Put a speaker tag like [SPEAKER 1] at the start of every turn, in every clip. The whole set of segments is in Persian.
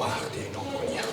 [SPEAKER 1] وقتی اینا کنیم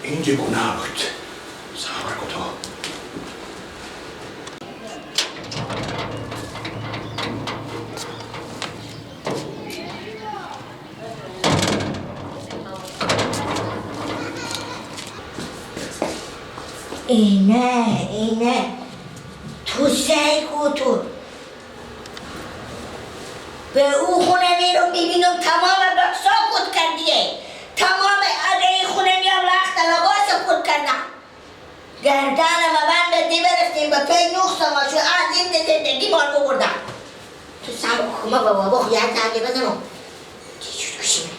[SPEAKER 1] اینجا گناه بود صبر کن تو
[SPEAKER 2] اینه تو سیکو تو به او خونه میرم میبینم تمام بخشا کود کردیه تمام اده خونه میام رخت لباس کود کردم گردن ما بند دی برفتیم به پی نوخ سماشو از این زندگی مال ببردم تو سر خمه بابا خویت نگه بزنم چی جور کشیم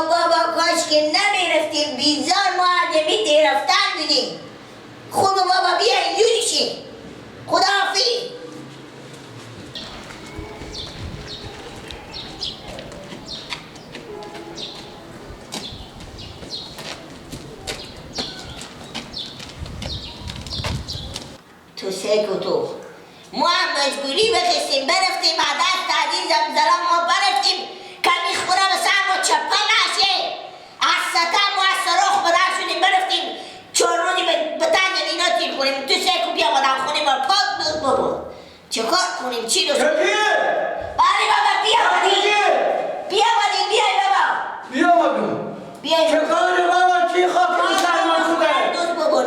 [SPEAKER 2] بابا کاش که نمیرفتیم بیزار معلمی تیرفتن بودیم خوب بابا بیا اینجوری شی خداحافظ تو سیکو تو ما هم مجبوری بخستیم برفتیم عدست عزیزم زلم ما برفتیم کمی خونه به سر ما چپه نشه از ستم و از سراخ بدر شدیم برفتیم 4 روزی به تنگ اینا تیر کنیم تو سیکو بیا مادم خونیم ما پاک بود بابا چه کار کنیم چی دوست بله بابا بیا بادیم بیای بابا
[SPEAKER 3] چه کاری بابا چی خاک به سرما شده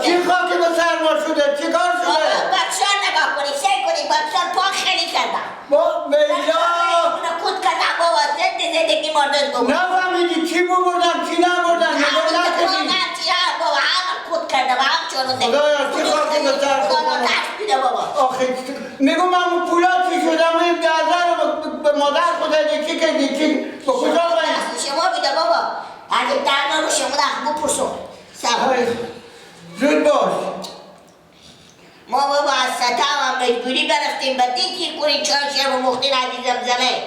[SPEAKER 3] چی خاک به سرما شده چی کار شده
[SPEAKER 2] بابا بخشان نگاه کنی سیر کنی بخشان پاک خیلی کردم
[SPEAKER 3] بیجا
[SPEAKER 2] اونو کود کردم بابا زندگی مردد بابا
[SPEAKER 3] نفهمیدی چی ببردن چی نبردن نگاه نکردی
[SPEAKER 2] بابا همه کود کردم هم چونو زندگی
[SPEAKER 3] خدایا چی خاک به سر
[SPEAKER 2] بابا
[SPEAKER 3] آخه نگو من اون پولا چی شدم این 10,000 رو به مادر خدا چی کردی چی به کجا خواهی
[SPEAKER 2] شما بیده بابا اگه 10,000 رو شما دخل بپرسون
[SPEAKER 3] زود باش
[SPEAKER 2] ما بابا از سطح هم مجبوری برفتیم به دیکی کنی 4 شب و مختین عزیزم زمه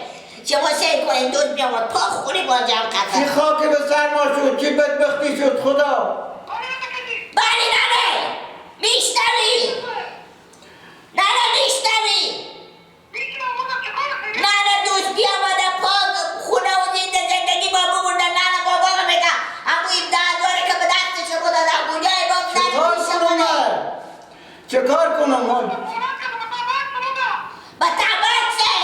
[SPEAKER 2] شما سیر کنین دوست بیامد پا خونی با جمع کتر
[SPEAKER 3] چی خاک به سرما شد چی بدبختی شد خدا
[SPEAKER 2] بله ننه میشنوی ننه میشنوی ننه دوست بیامده پا خونه و زندگی با ببردن ننه بابا میگه همو این 10,000 که به دست شما دادم کجای باب
[SPEAKER 3] چه کار کنم من
[SPEAKER 2] با تبت چه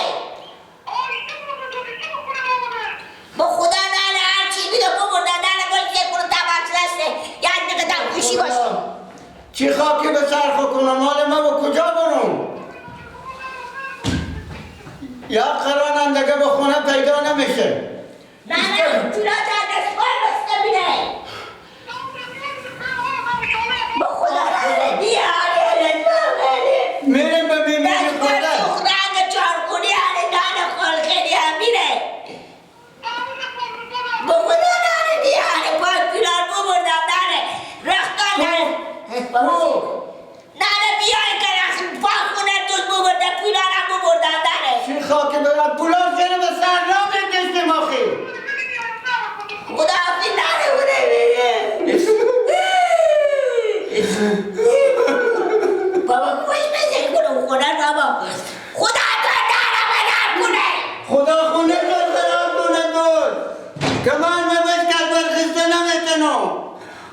[SPEAKER 2] با خدا ننه هرچی بیده ببردن ننه باید که کنو تبت رسته یعنی که دم کشی باشی
[SPEAKER 3] چی خاکی به سرخ کنم مال ما با کجا برم یا قرانندگه به خونه پیدا نمیشه
[SPEAKER 2] نه جولا در دستگاه
[SPEAKER 3] که من بشکل برخسته نمیتونم.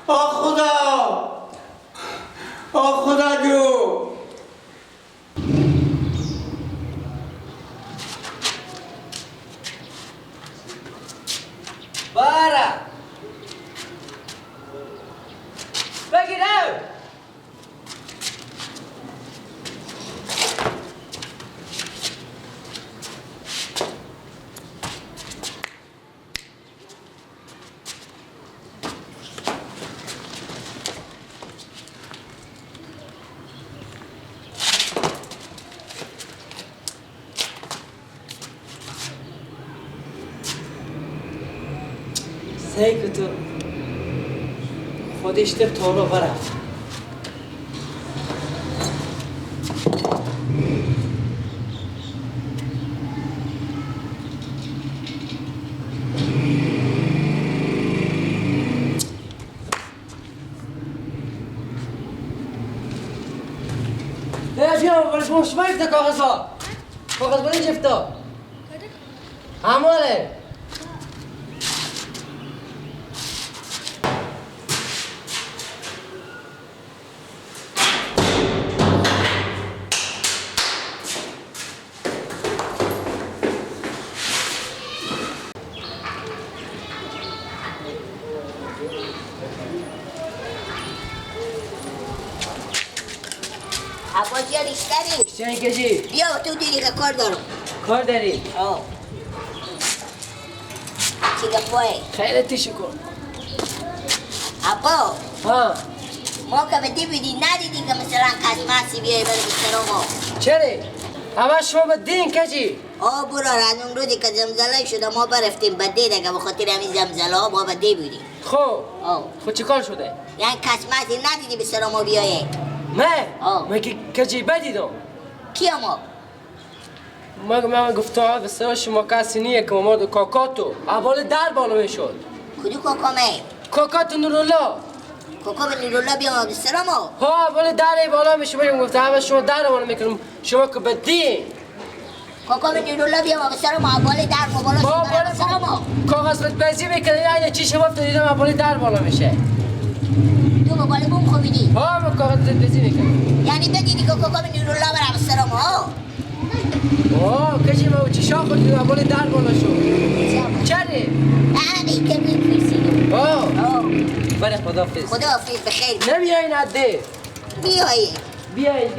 [SPEAKER 3] آه خدا جو.
[SPEAKER 4] بارا بگیر او سیکتو خودش تب تورو برا بیا برش مش مایفته کاغذها کاغذ برای جفتا هماله
[SPEAKER 2] عباس جان اشتری
[SPEAKER 4] اشتری کجی
[SPEAKER 2] بیا تو دیدی که کار دارم
[SPEAKER 4] کار داری
[SPEAKER 2] آه چی گفته
[SPEAKER 4] خیلی تشکر
[SPEAKER 2] عبا
[SPEAKER 4] ها
[SPEAKER 2] ما که به دیویدی ندیدی که مثلا قسمتی بیایی بره به ما
[SPEAKER 4] چرا همه شما به دین کجی
[SPEAKER 2] برو رانون روزی که زمزله شده ما برفتیم به دیده که بخاطر همین زمزله ها ما به دی بودیم
[SPEAKER 4] خب چی کار شده؟
[SPEAKER 2] یعنی قسمتی ندیدی به سر ما بیایی
[SPEAKER 4] من که کجی بدیدم
[SPEAKER 2] کیا ما؟
[SPEAKER 4] من گفتم به سر شما کسی نیه که ما کاکاتو اول در بالا میشد
[SPEAKER 2] کدو کاکامه؟
[SPEAKER 4] کاکاتو نورالله
[SPEAKER 2] کاکا به نورالله بیام به سر ما؟
[SPEAKER 4] اول در بالا میشه بگم گفتم همه شما در بالا میکنم شما که به دین
[SPEAKER 2] کاکا به نورالله بیام به سر ما اول در ما بالا شد به سر ما
[SPEAKER 4] کاغذ بازی میکنه اینه چی شما دیدم اول در بالا میشه
[SPEAKER 2] تو با بالا بوم خوبیدی؟
[SPEAKER 4] ما کاغذ بازی میکنم
[SPEAKER 2] یعنی بدیدی که کاکا به نورالله برام به سر ما؟
[SPEAKER 4] کجی ما چی شاخ کنیم اول در بالا شد چرا؟
[SPEAKER 2] همین که میپرسیدم
[SPEAKER 4] بله
[SPEAKER 2] خداحافظ بخیر
[SPEAKER 4] نمیایین عده
[SPEAKER 2] بیایی
[SPEAKER 4] بیاین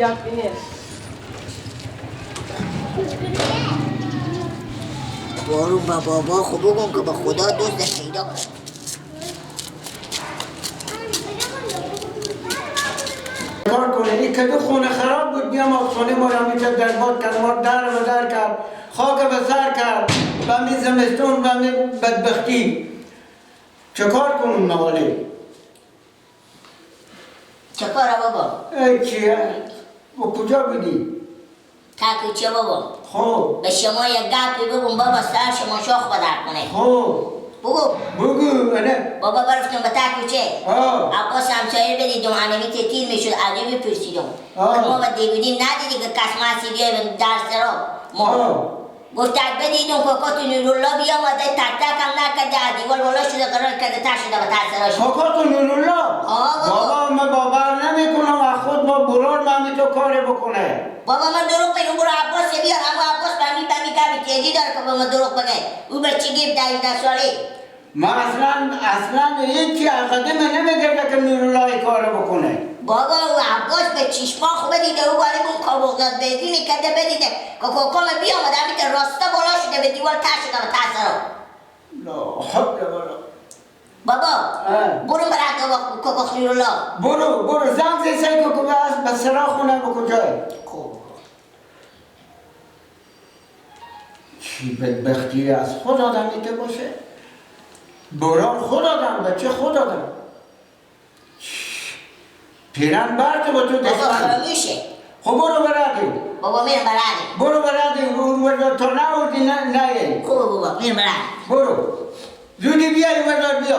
[SPEAKER 2] بارون با بابا خوب بگم که به خدا دوست پیدا کن
[SPEAKER 3] کار کنه این کدو خونه خراب بود بیام خونه ما را میتر درباد کرد ما در و در کرد خاک به سر کرد و می زمستون و می بدبختی چه کار کنم نوالی؟
[SPEAKER 2] چه کاره بابا؟
[SPEAKER 3] ای چیه؟ و کجا بودی؟
[SPEAKER 2] تا کجا بابا؟
[SPEAKER 3] خب
[SPEAKER 2] به شما یک گپی بگم بابا سر شما شاخ بدر کنه
[SPEAKER 3] خب بگو نه
[SPEAKER 2] بابا برفتم به تا کوچه عباس همسایه بدیدم انمی تیر میشد عجبی پرسیدم ما به دیگودیم ندیدی که کسماسی بیای به در سرا ما گفتد بدیدم کاکاتو نورالله بیامده تک تک هم نکرده دیوال بالا شده قرار کرده تر شده به تر سراش
[SPEAKER 3] کاکاتو نورالله؟ بابا من باور نمیکنم از خود ما برار من تو کاری بکنه
[SPEAKER 2] بابا من دروغ بگم برو عباس بیار اما عباس بمی که تیجی داره که با من دروغ بگه او بر چی گیب 12 ساله
[SPEAKER 3] من اصلا هیچی عقده من نمیگرده که نورالله کار بکنه
[SPEAKER 2] بابا او عباس به چشما خوب دیده او بالی بون کابوغداد بزینی کده بدیده که کاکام بیامده همیت راسته بالا شده به دیوال تر شده به تر سرا
[SPEAKER 3] لا حول ولا
[SPEAKER 2] بابا برو برای کاکا نورالله
[SPEAKER 3] برو زنگ زیسه که به سرا خونه به کجای چی بدبختی از خود آدم میته باشه بران خود آدم بچه خود آدم پیران برده با تو دشمن
[SPEAKER 2] بابا خرامیشه
[SPEAKER 3] خب برو برادی
[SPEAKER 2] بابا میرم برادی
[SPEAKER 3] برو برادی تو نوردی نه
[SPEAKER 2] خوبه بابا میرم برادی
[SPEAKER 3] برو زودی بیای وردار بیا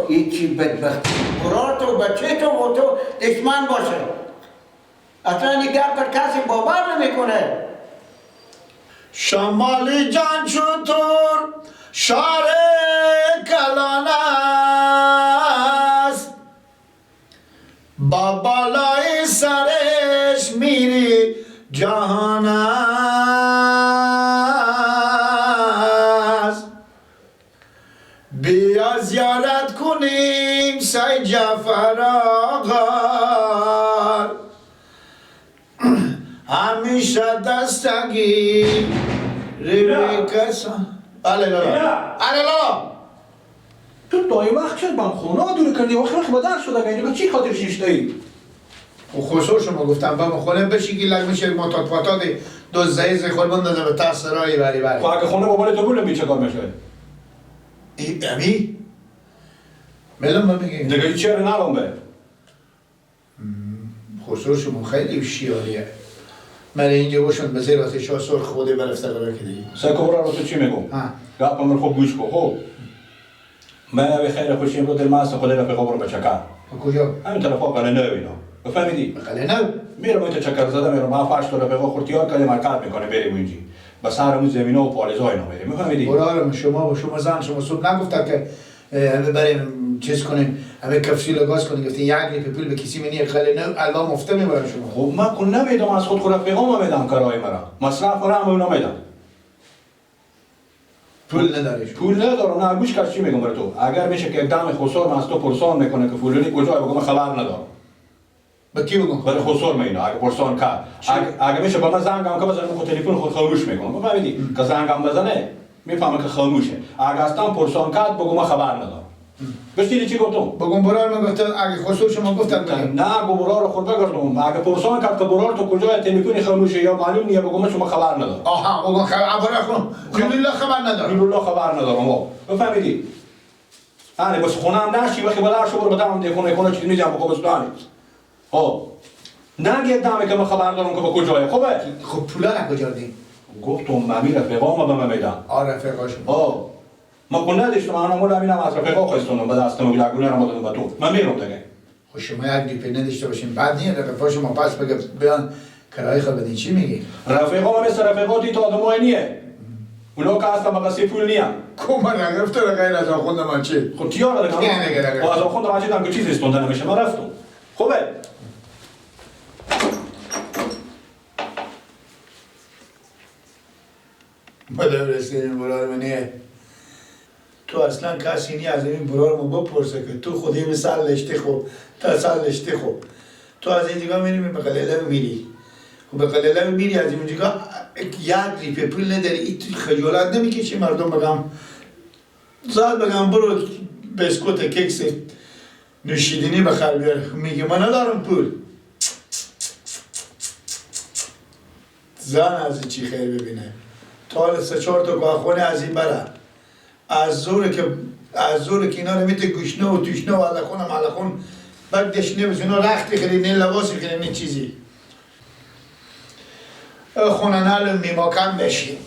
[SPEAKER 3] هیچی بدبختی برا تو بچه تو و تو دشمن باشه اصلا نگاه پر کسی باور نمیکنه
[SPEAKER 1] شمالی جان چطور شاره
[SPEAKER 5] بیا زیارت کنیم سید جعفر آقا همیشه دستگی روی کسان علیلا
[SPEAKER 1] تو دایی وقت شد من خونه دور کردی وقت با درد شده اینجا چی خاطر شیشته ای؟
[SPEAKER 5] خصوص شما گفتم با خونه بشی که لگمشه ماتات پاتات دو زیز خود بندازه به تاثرایی بری
[SPEAKER 1] خب اگه خونه بابال تو بولم چه کار میشه؟
[SPEAKER 5] امی؟ ملم بمیگی
[SPEAKER 1] دیگه چرا نرم به؟
[SPEAKER 5] خصوص شما خیلی شیاریه من اینجا باشون به زیر آتش ها سرخ خوده برفته قرار کدی
[SPEAKER 1] سکورا رو تو چی میگم؟ گپ من خوب گوش کن خب من به خیر خوشیم رو دل ماست خود رفیقا برو به چکر
[SPEAKER 5] کجا؟
[SPEAKER 1] همین طرف ها قله نو اینا بفهمیدی؟
[SPEAKER 5] قله نو؟
[SPEAKER 1] میرم اینتا چکر زده میرم ما فرش تو رفیقا خورتیار کردیم حرکت میکنه بریم اینجی با سرمون زمینه و پالزا اینا بریم میفهمیدی؟
[SPEAKER 5] برارم شما زن شما صبح نگفتم که همه بریم چیز کنیم همه کفشی لگاز کنیم گفتیم یک لیپ پول به کسی منی قله نو الان مفته میبرم شما
[SPEAKER 1] خب من کن نمیدم از خود رفیقا میدم کارای مرا مصرف کنم اونا میدم
[SPEAKER 5] پول نداری شما
[SPEAKER 1] پول ندارم نه گوش کرد چی میگم برای تو اگر میشه که اقدام خسور من از تو پرسان میکنه که فلانی کجا بگم خبر ندارم
[SPEAKER 5] با کی بگم
[SPEAKER 1] برای خسور مینا اگه پرسان کرد اگه میشه با من زنگم که بزنم خود تلفن خود خاموش میکنم بفهمیدی که زنگم بزنه میفهمه که خاموشه اگه اصلا پرسان کرد بگم خبر ندارم بشتیدی چی گفتم
[SPEAKER 5] بگم برار من گفتم اگه خسور شما گفتم بگم
[SPEAKER 1] نه گو برار رو خود بگردم اگه پرسان کرد که برار تو کجای تلفن خاموشه یا معلوم نیه بگم شما خبر ندارم
[SPEAKER 5] آها بگم خبر کنم الحمدلله خبر ندارم
[SPEAKER 1] الحمدلله خبر ندارم بفهمیدی آره بس خونم نشی وقتی بدار شو برو بدم تلفن کنه چیزی میگم بگم بستانی نگه دامه که من خبر دارم که با کجایه خوبه
[SPEAKER 5] خب پولا را کجا دی
[SPEAKER 1] گفتم ممی رفیقا ما به من میدن
[SPEAKER 5] رفیقا شما
[SPEAKER 1] ما کن نداشتم انا مولا همینم از رفیقا خواستم به دستم گلگونه رو دادم به تو من میرم دیگه
[SPEAKER 5] خب شما یک دیپه نداشته باشین بعد نیه رفیقا شما پس بگه بیان کرایه خود بدین چی میگی
[SPEAKER 1] رفیقا ما مثل رفیقاتی تا آدمای نیه اونا که اصلا مقصی پول نیه
[SPEAKER 5] کمان نگرفته را غیر از آخوند من چی
[SPEAKER 1] خب تیار دیگه
[SPEAKER 5] نه نگه
[SPEAKER 1] از آخوند من چیدم که چیزی استونده نمیشه من رفتم خوبه
[SPEAKER 5] مادر رسیدین برار منیه تو اصلا کسی نی از این برار ما بپرسه که تو خودی مثال لشتی خوب تا سال لشتی خوب تو از این جگاه میری به قلیله میری و به قلیله میری از این جگاه یک لیپ پول نداری ای تو خجالت نمیکشی مردم بگم زاد بگم برو بسکوت کیکس نوشیدنی بخر بیار میگه من ندارم پول زن از چی خیر ببینه تا 3-4 تا گاهخونه از این بره از زور که اینا رو میته گوشنه و توشنه و علخون بعد دشنه بس اینا رختی خیلی نه لباسی خیلی نه چیزی خونه نلو میماکن بشی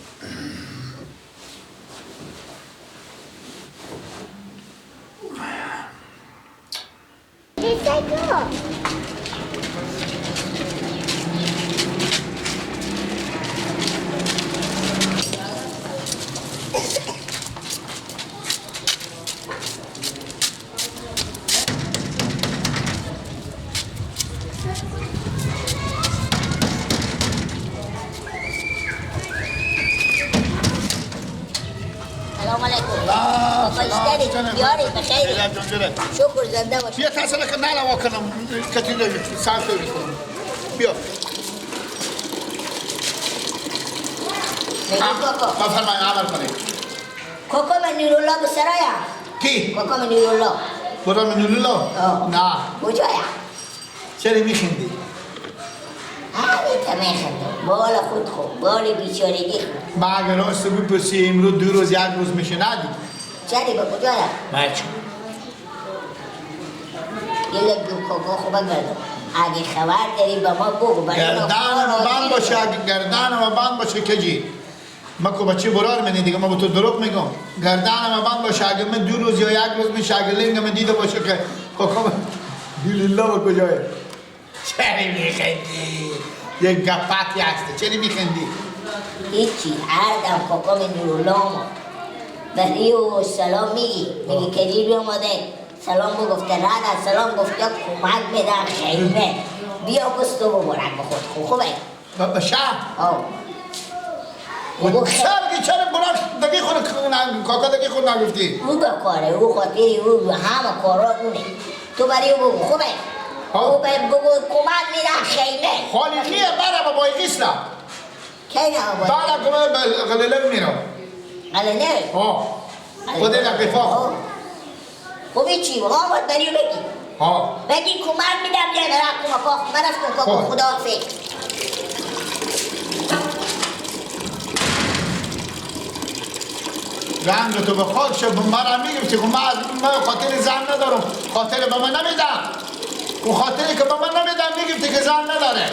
[SPEAKER 2] سلام علیکم بابا اشتری بیاری بخیری شکر زنده باش
[SPEAKER 5] بیا تاصله که نلوا کنم کتی رو ساعت رو کنم بیا
[SPEAKER 2] میگی کوکو
[SPEAKER 5] بفرمای عمل کنی
[SPEAKER 2] کوکو من نیرالله بسرایا
[SPEAKER 5] کی؟
[SPEAKER 2] کوکو من نیرالله
[SPEAKER 5] برای من نولولا؟ نه
[SPEAKER 2] کجایا
[SPEAKER 5] چرا میخندی؟
[SPEAKER 2] همین تا میخندم بال خود خوب بال بیچارگی خوب
[SPEAKER 5] ما اگر راست بپرسی امروز 2 روز 1 روز میشه ندی
[SPEAKER 2] چری با کجایا
[SPEAKER 5] مچ
[SPEAKER 2] یه لگو کوکو خوبه گردم اگه خبر داری با ما بگو
[SPEAKER 5] گردن ما بند باشه اگه گردن ما بند باشه کجی ما که بچه برار منی دیگه ما با تو دروغ میگم گردن ما بند باشه اگه من 2 روز یا 1 روز میشه اگه لنگ من دیده باشه که کوکو دیلیلا با کجاه چری میخندی یک گپاتی هسته چری میخندی
[SPEAKER 2] هیچی هر دم کوکو من نیرالله ولی و سلام میگی کدی بیا ماده سلام گفته رد سلام گفته کمک میدم خیمه بیا بستو ببرم به خود خوبه
[SPEAKER 5] با شب چرا برای دقیق خود کاکا دقیق خود نگفتی؟
[SPEAKER 2] او بکاره او خاطری او همه کارا اونه تو برای او بگو خوبه او بگو کمک میدن خیمه
[SPEAKER 5] خالقیه برای با ایقیسلا
[SPEAKER 2] کی نه
[SPEAKER 5] برای کمه غلیله میرم
[SPEAKER 2] غلیله؟
[SPEAKER 5] ها خود لقیفا
[SPEAKER 2] خوبی چی؟ ها باید بری و بگی
[SPEAKER 5] ها
[SPEAKER 2] بگی کمک میدم یه برای کمکا من از کمکا خدا حافظ
[SPEAKER 5] رنگ تو به خاک شد من میگفتی خب من خاطر زن ندارم خاطر به من نمیدم اون خاطری که به من نمیدم میگفتی که زن نداره